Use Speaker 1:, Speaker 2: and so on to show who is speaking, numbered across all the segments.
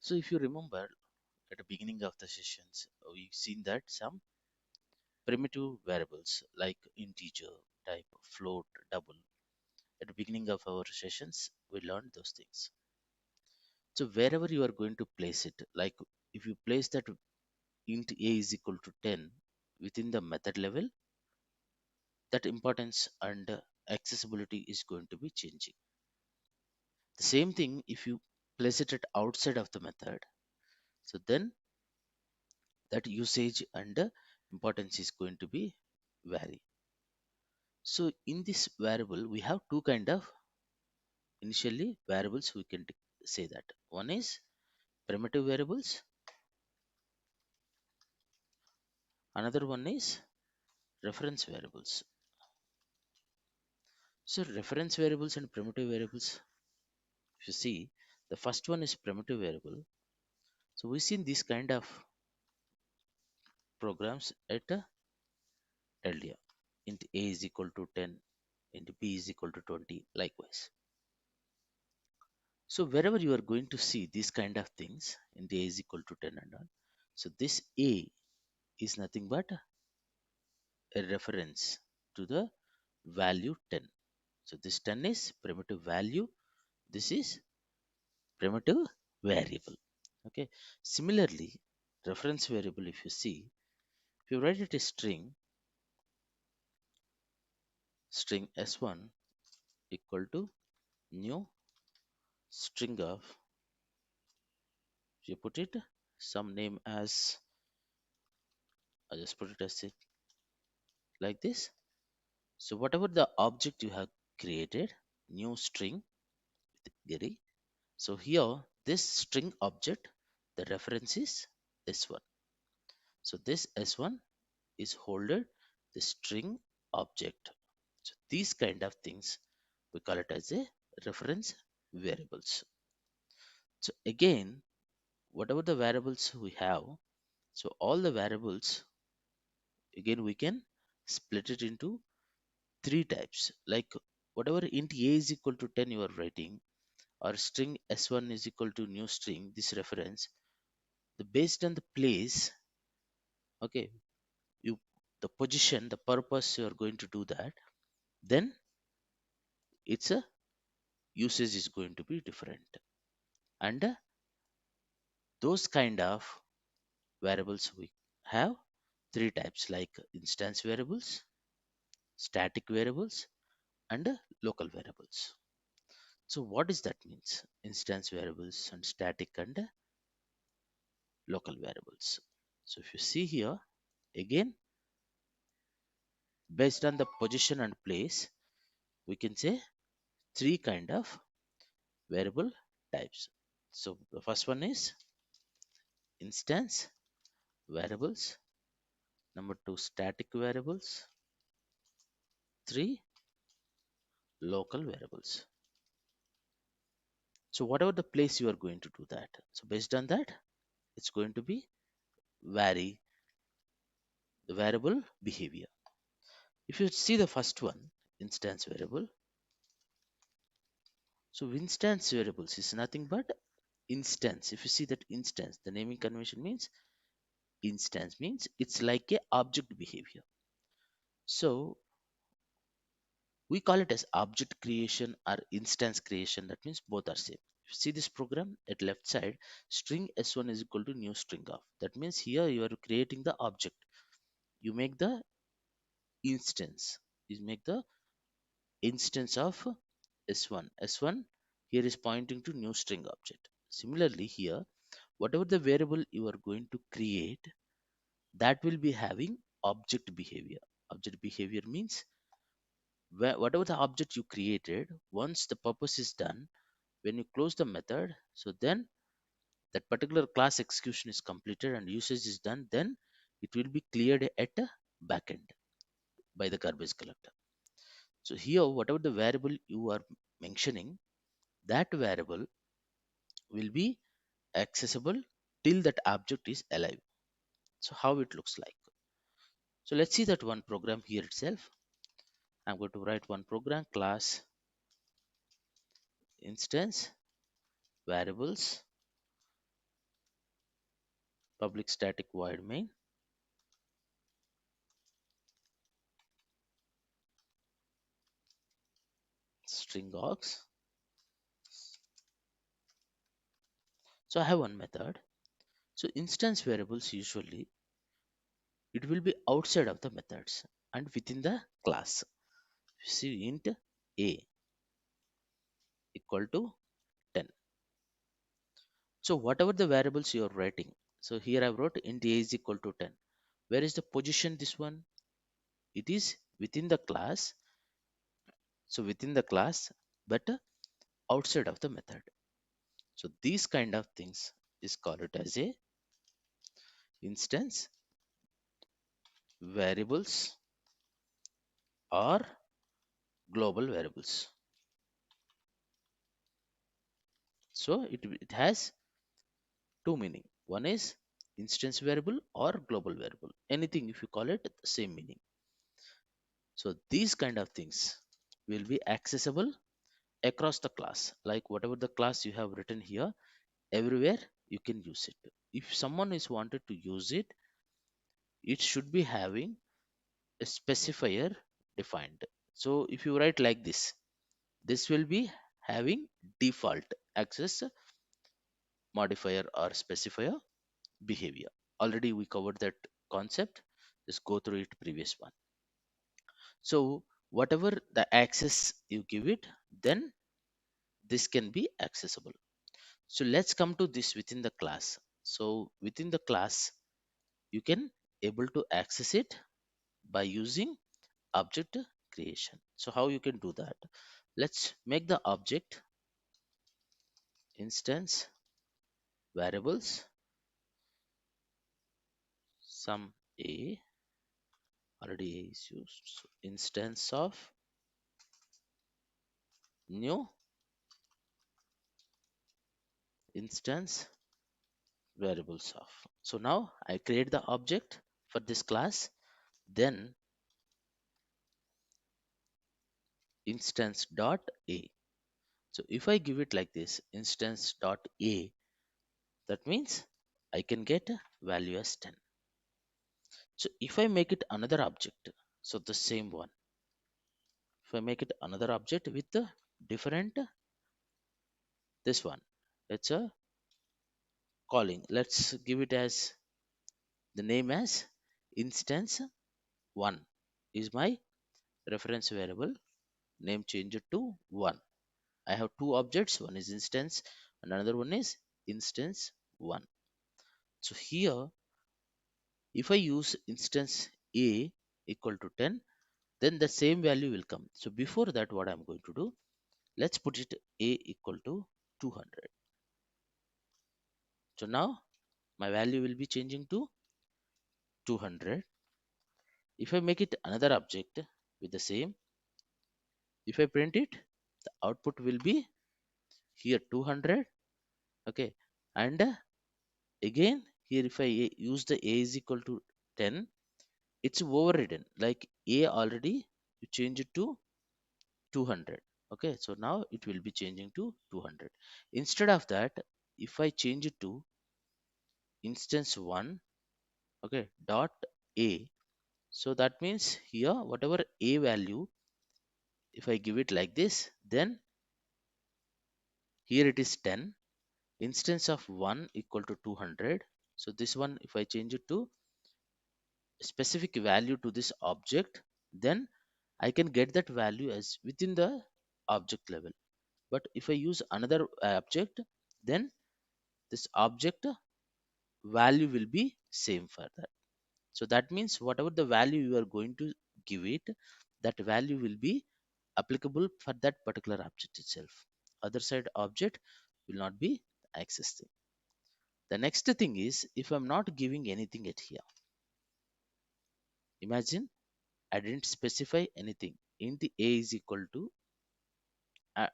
Speaker 1: So if you remember at the beginning of the sessions, we've seen that some primitive variables like integer, type, float, double. At the beginning of our sessions, we learned those things. So wherever you are going to place it, like if you place that int a is equal to 10 within the method level, that importance and accessibility is going to be changing. The same thing if you place it at outside of the method, so then that usage and importance is going to be vary. So in this variable, we have two kind of initially variables we can say that. One is primitive variables, another one is reference variables. So reference variables and primitive variables, if you see, the first one is primitive variable. So we seen this kind of programs at earlier. Int a is equal to 10, int b is equal to 20, likewise. So wherever you are going to see these kind of things, int a is equal to 10 and all. So this a is nothing but a reference to the value 10. So this 10 is primitive value. This is primitive variable. Okay. Similarly, reference variable, if you see, if you write it a string s1 equal to new string of, you put it some name as, I just put it as it like this. So whatever the object you have created, new string Gary. So here this string object, the reference is s1. So this s1 is holded the string object. So these kind of things we call it as a reference variables. So again, whatever the variables we have, so all the variables again we can split it into three types. Like whatever int a is equal to 10 you are writing, or string s1 is equal to new string, this reference, the based on the place, okay, you the position, the purpose you are going to do that, then its a usage is going to be different. And those kind of variables we have three types, like instance variables, static variables, and local variables. So what does that means? Instance variables and static and local variables. So if you see here, again, based on the position and place, we can say three kind of variable types. So the first one is instance variables, number two static variables, three local variables. So whatever the place you are going to do that, so based on that, it's going to be vary the variable behavior. If you see the first one, instance variable, so instance variables is nothing but instance. If you see that instance, the naming convention means instance means it's like a object behavior. So we call it as object creation or instance creation. That means both are same. If you see this program at left side, string s1 is equal to new string of. That means here you are creating the object. You make the instance. You make the instance of s1. S1 here is pointing to new string object. Similarly here, whatever the variable you are going to create, that will be having object behavior. Object behavior means whatever the object you created, once the purpose is done, when you close the method, so then that particular class execution is completed and usage is done, then it will be cleared at a backend by the garbage collector. So here, whatever the variable you are mentioning, that variable will be accessible till that object is alive. So how it looks like. So let's see that one program here itself. I'm going to write one program, class instance variables public static void main string aux. So I have one method. So instance variables usually it will be outside of the methods and within the class. See int a equal to 10. So whatever the variables you are writing, so here I wrote int a is equal to 10. Where is the position this one? It is within the class. So within the class, but outside of the method. So these kind of things is called it as a instance variables or global variables. So it has two meaning. One is instance variable or global variable. Anything if you call it same meaning. So these kind of things will be accessible across the class. Like whatever the class you have written here, everywhere you can use it. If someone is wanted to use it, it should be having a specifier defined. So if you write like this will be having default access modifier or specifier behavior. Already we covered that concept. Just go through it previous one. So whatever the access you give it, then this can be accessible. So let's come to this within the class. So within the class, you can able to access it by using object creation. So how you can do that? Let's make the object instance variables some a already a is used. So instance of new instance variables of. So now I create the object for this class, then instance dot a. So if I give it like this, instance dot a, that means I can get a value as 10. So if I make it another object, so the same one, if I make it another object with the different this one, it's a calling. Let's give it as the name as instance 1 is my reference variable. Name change it to 1. I have two objects, one is instance and another one is instance 1. So here if I use instance a equal to 10, then the same value will come. So before that what I'm going to do, let's put it a equal to 200. So now my value will be changing to 200. If I make it another object with the same, if I print it, the output will be here 200. Okay, and again here if I use the a is equal to 10, it's overridden. Like a already you change it to 200. Okay, so now it will be changing to 200. Instead of that, if I change it to instance 1, okay, dot a, so that means here whatever a value, if I give it like this, then here it is 10, instance of 1 equal to 200. So this one if I change it to specific value to this object, then I can get that value as within the object level. But if I use another object, then this object value will be same for that. So that means whatever the value you are going to give it, that value will be applicable for that particular object itself. Other side object will not be accessed. The next thing is if I'm not giving anything at here, imagine I didn't specify anything. Int a is equal to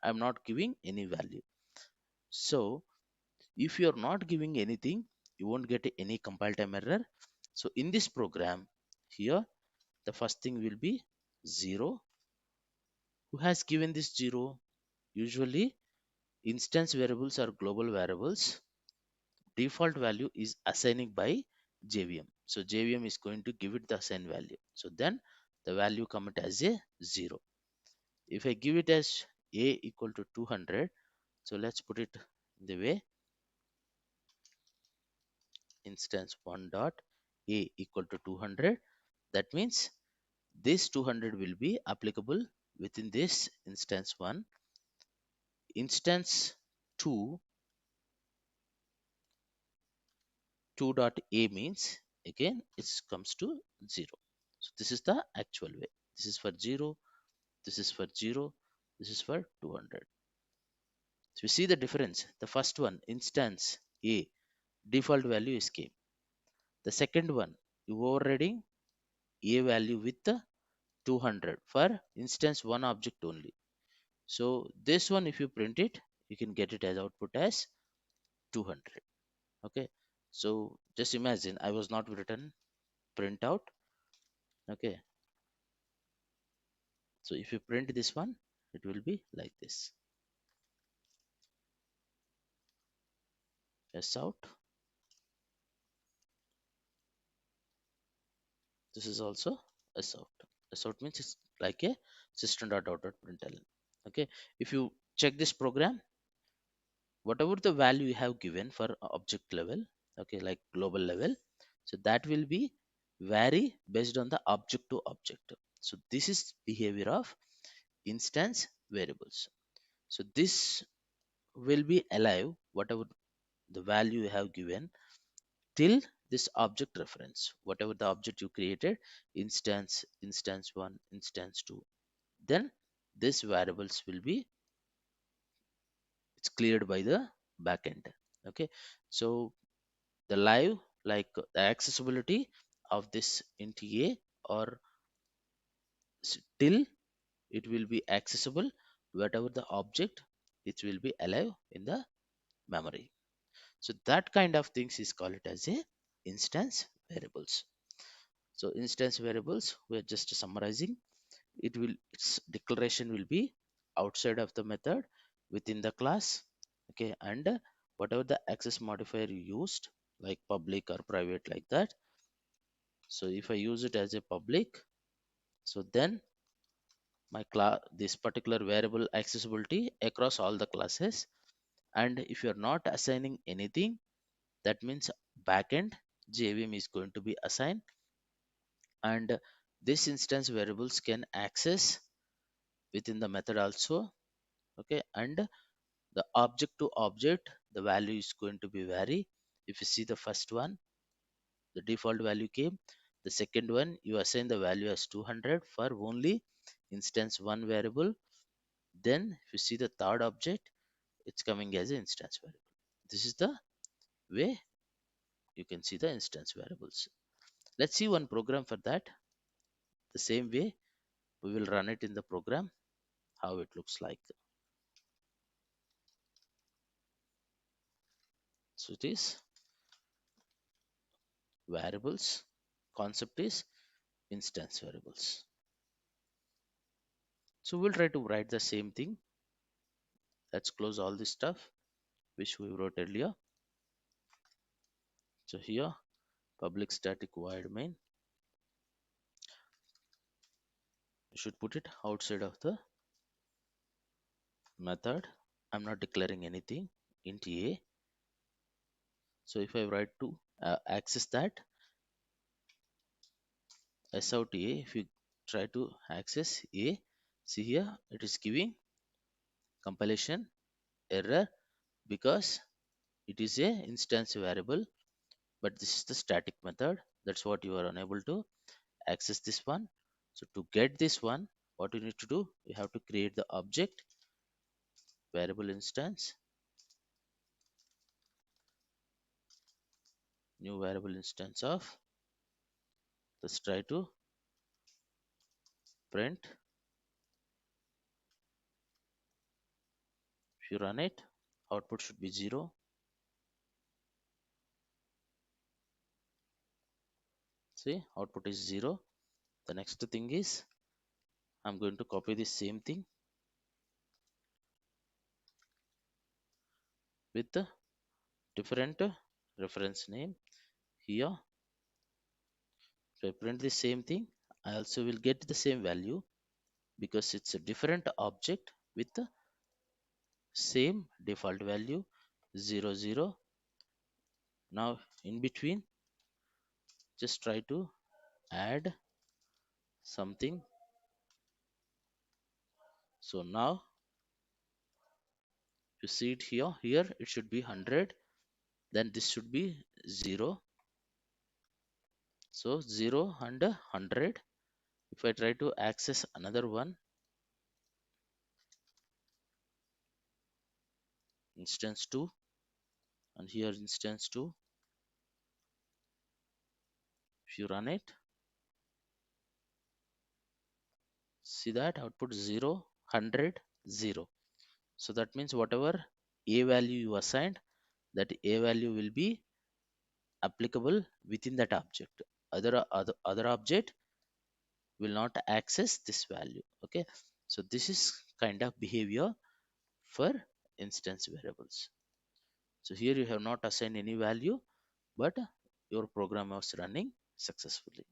Speaker 1: I'm not giving any value. So if you're not giving anything, you won't get any compile time error. So in this program here, the first thing will be 0. Who has given this 0? Usually instance variables are global variables. default value is assigning by JVM. So JVM is going to give it the assigned value. So then the value commit as a 0. If I give it as a equal to 200, so let's put it in the way instance 1 dot a equal to 200. That means this 200 will be applicable within this instance 1. Instance 2, 2 dot a means again it comes to 0. So this is the actual way. This is for 0, this is for 0, this is for 200. So you see the difference. The first one, instance a, default value is came. The second one, you overriding a value with the 200 for instance one object only. So this one, if you print it, you can get it as output as 200. Okay. So just imagine I was not written print out. Okay. So if you print this one, it will be like this. S out. This is also S out. S out means it's like a system.out.println. Okay. If you check this program, whatever the value you have given for object level, okay, like global level, so that will be vary based on the object to object. So this is behavior of instance variables. So this will be alive whatever the value you have given till this object reference, whatever the object you created, instance 1, instance 2, then this variables will be it's cleared by the backend. Okay. So the live, like the accessibility of this int a or till it will be accessible whatever the object, it will be alive in the memory. So that kind of things is called it as a instance variables. So instance variables, we're just summarizing. It will, its declaration will be outside of the method within the class. Okay. And whatever the access modifier you used, like public or private, like that. So if I use it as a public, so then my class, this particular variable accessibility across all the classes. And if you're not assigning anything, that means backend JVM is going to be assigned. And this instance variables can access within the method also. Okay. And the object to object, the value is going to be vary. If you see the first one, the default value came. The second one, you assign the value as 200 for only instance one variable. Then if you see the third object, it's coming as an instance variable. This is the way you can see the instance variables. Let's see one program for that. The same way we will run it in the program, how it looks like. So it is variables, concept is instance variables. So we'll try to write the same thing. Let's close all this stuff which we wrote earlier. So here, public static void main, you should put it outside of the method. I'm not declaring anything, int a. So if I write to access that s out a, if you try to access a, see here it is giving compilation error because it is a instance variable, but this is the static method. That's what you are unable to access this one. So to get this one, what you need to do, you have to create the object variable instance, new variable instance of, let's try to print. If you run it, output should be 0. See, output is 0. The next thing is I'm going to copy the same thing with the different reference name. Here, if I print the same thing, I also will get the same value because it's a different object with the same default value 00. Now in between, just try to add something. So now you see it here it should be 100, then this should be 0. So 0 and 100. If I try to access another one, instance 2, and here instance 2, if you run it, see that output 0, 100, 0. So that means whatever a value you assigned, that a value will be applicable within that object. Other object will not access this value. Okay, so this is kind of behavior for instance variables. So here you have not assigned any value, but your program was running successfully.